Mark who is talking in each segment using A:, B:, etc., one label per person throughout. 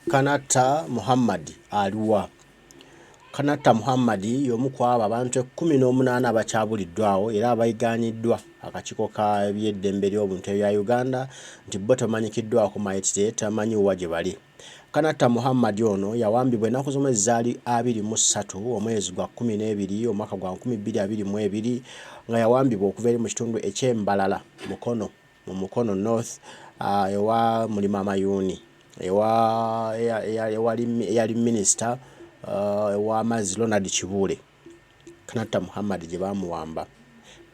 A: Kanata Muhammad aliwa. Kanata Muhammad y'omu ku abo abantu 18 abakyabuliddwawo era abayiganyiddwa akakiiko ka by'eddembe ly'obuntu ebya Uganda nti bo temanyikiddwa ku mayitire tamanyi wa gye bali. Kanata Muhammad ono yawambibwa ennaku z'omwezi zaali 23 omwezi gwa 12 omwaka gwa 2022 nga yawambibwa okuva eri mu kitundu eky'Embalala mu Mukono North ewa Mulima Amayuuni eyali minisita w'amazzi Ronald Kibuule. Kanata Muhammad gye bamuwamba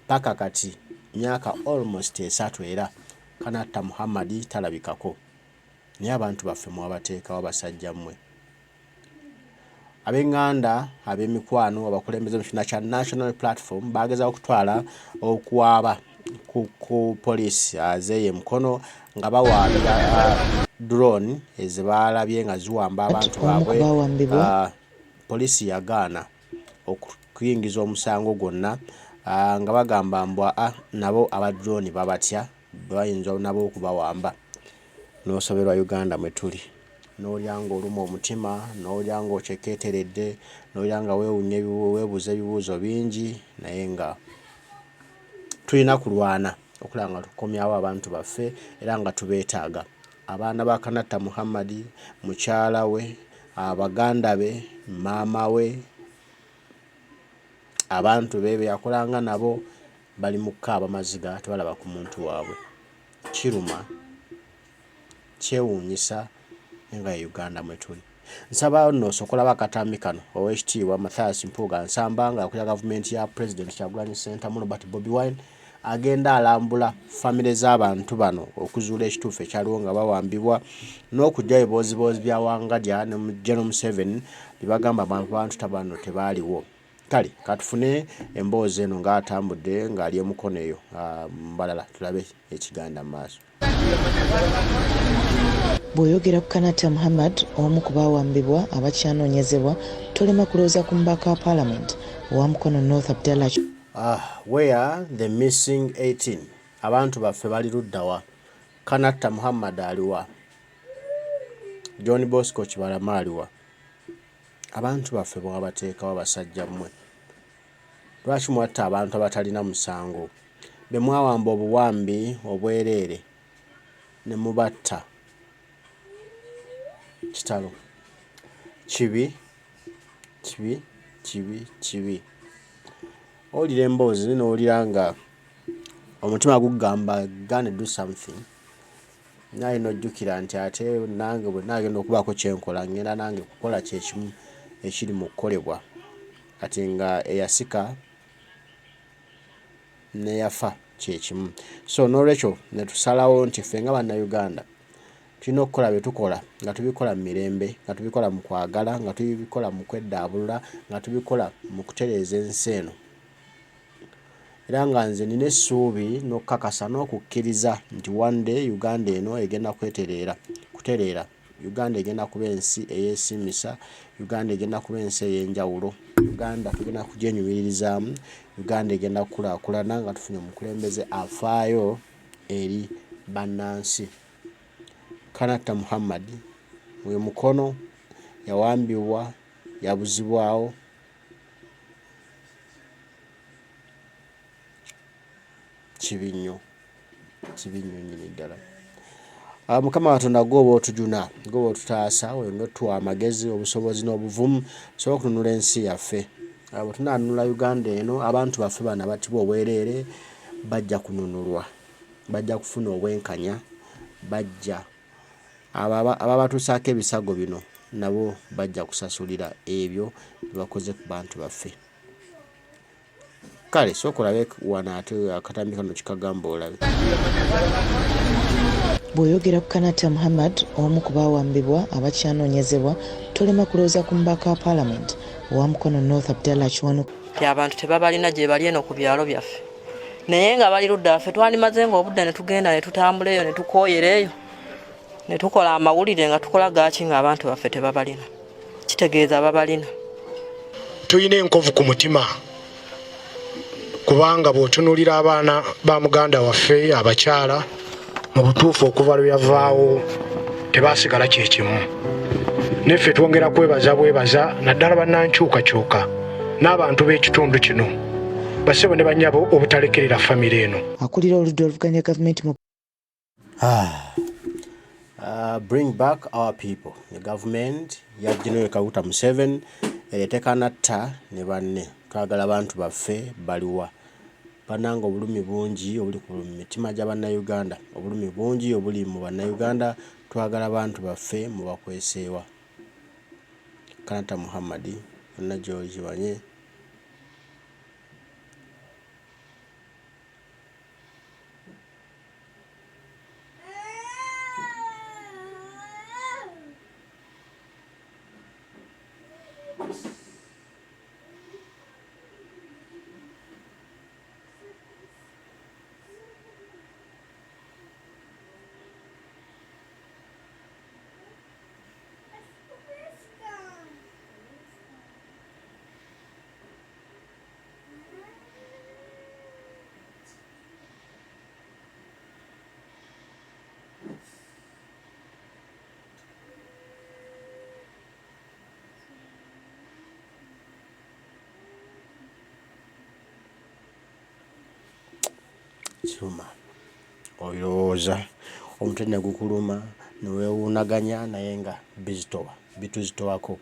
A: paka kati myaka almost 3 era Kanata Muhammad talabikako. Naye abantu baffe mwabateekawo basajja mmwe. Ab'enganda ab'emikwano abakulembeze mu kibiina kya National Platform bagezaho okutwala okwaba ku poliisi azeeye Mukono nga bawaabira drone ezibalabye nga ziwamba abantu baabwe. Poliisi yagaana okuyingiza omusango gwonna nga bagamba mbwa nabo aba drone babatya bayinza nabo okubawamba. N'osoberwa Uganda mwe tuli n'olyanga oluma omutima n'olyanga okyekeeteredde n'olyanga weebuuza ebibuuzo bingi naye nga tulina kulwana okulaba nga tukomyawo abantu baffe era nga tubeetaaga. Abaana ba Kanata Muhammad, mukyala we, abaganda be, maama we, abantu be yakolanga nabo bali mu kkaaba maziga tebalaba ku muntu waabwe. Kiruma kyewuunyisa nga Uganda mwe tuli. Nsaba nno sokola bakatambi kano Oweekitiibwa Mathias Mpuuga Nsamba nga akulira gavumenti ya President Kyagulanyi Ssentamu Robert Bobi Wine agenda alambula famire z'abantu bano okuzuula ekituufu ekyaliwo nga bawambibwa n'okujja ebiboozibozi bya Wangadya ne General Museveni bibagamba abantu tabano tebaaliwo. Kale katufune emboozi eno ng'atambudde ng'ali Mukono eyo Mbalala tulabe ekiganda mu maaso.
B: Bw'oyogera ku Kanata Muhammad omu ku baawambibwa abakyanoonyezebwa tolema kulowooza ku mubaka wa Parliament owa Mukono North Abdallah.
A: Where the missing 18 abantu baffe bali luddawa. Kanata Muhammad aliwa. John Bosco Kibalama aliwa. Abantu baffe bwabateekawo basajja mmwe. Lwaki mwatta abantu abatalina musango? Be mwawamba obuwambi obwereere ne mubatta. Kitalo kibi. Olira emboozi n'olira nga omutima gugamba gonna do something. Naye n'ojjukira nti ate nange bwe nagenda okubaako kyenkola ngenda nange kukola kyekimu ekiri mu kukolebwa kati nga eyasika neyafa kyekimu. So n'olwekyo ne tusalawo nti ffe nga bannayuganda tulina okukola bye tukola nga tubikola mu mirembe, nga tubikola mu kwagala, nga tubikola mu kweddaabulula, nga tubikola mu kutereeza ensi eno. Era nga nze nina essuubi n'okukakasa n'okukkiriza nti one day Uganda eno egenda kutereera. Uganda egenda kuba ensi eyeesimisa, Uganda egenda kuba ensi ey'enjawulo, Uganda tugenda kugyenyumiririzaamu, Uganda egenda kukulaakulana nga tufunye omukulembeze afaayo eri bannansi. Kanata Muhammad we Mukono yawambibwa yabuzibwawo. Kibi nnyo nnyini ddala. Mukama Katonda gw'oba otujuna, gw'oba otutaasa, oyonge otuwa amagezi, obusobozi n'obuvumu tusobole okununula ensi yaffe. Bwe tunaanunula Uganda eno abantu baffe bano abattibwa obwereere bajja kununulwa, bajja kufuna obwenkanya, bajja ababatuusaako ebisago bino nabo bajja kusasulira ebyo bye bakoze ku bantu baffe. Kale sooka olabe wano ate akatambi kano kikagamba olabe.
B: Bw'oyogera ku Kanata Muhammad omu ku baawambibwa abakyanoonyezebwa tolema kulowooza ku mubaka wa Parliament owa Mukono North Abdallah.
C: Abantu tebabalina gye bali eno ku byalo byaffe naye nga bali ludda ffe twalimaze nga obudde ne tugenda ne tutambula eyo ne tukooyera eyo ne tukola amawulire nga tukola gaaki ng'abantu baffe tebabalina. Kitegeeza babalina.
D: Tuyina enkovu ku mutima kubanga bw'otunuulira abaana ba muganda waffe abakyala mu butuufu okuva lwe yavaawo tebasigala kyekimu. Neffe twongera kwebaza naddala bannankyukakyuka n'abantu b'ekitundu kino basebo ne bannyabo obutalekerera famire eno.
B: Akulira oludda oluvuganya gavumenti mu
A: Bring back our people. The government ya General Kaguta Museveni erete Kanata ne banne twagala abantu baffe baliwa bananga obulumi bungi obuli ku mitima gy'Abannayuganda, obulumi bungi obuli mu Bannayuganda, twagala abantu baffe mu bakweseewa. Kanata Muhammad na George Wanye. Chuma oyooza omutende gukuluma niweewuunaganya naye nga bituzitowako.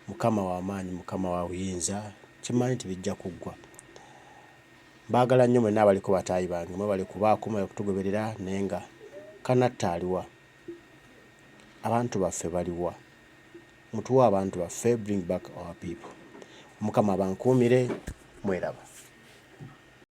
A: Mukama w'amaanyi, Mukama wa buyinza, kimanyi tibijja kuggwa. Baagala nnyo mwenna abaliko bataayi bange mwebale kubaako mwebale kutugoberera naye nga Kanata aliwa, abantu baffe baliwa, mutuwa abantu baffe. Bring back our people. Mukama abankuumire, mweraba.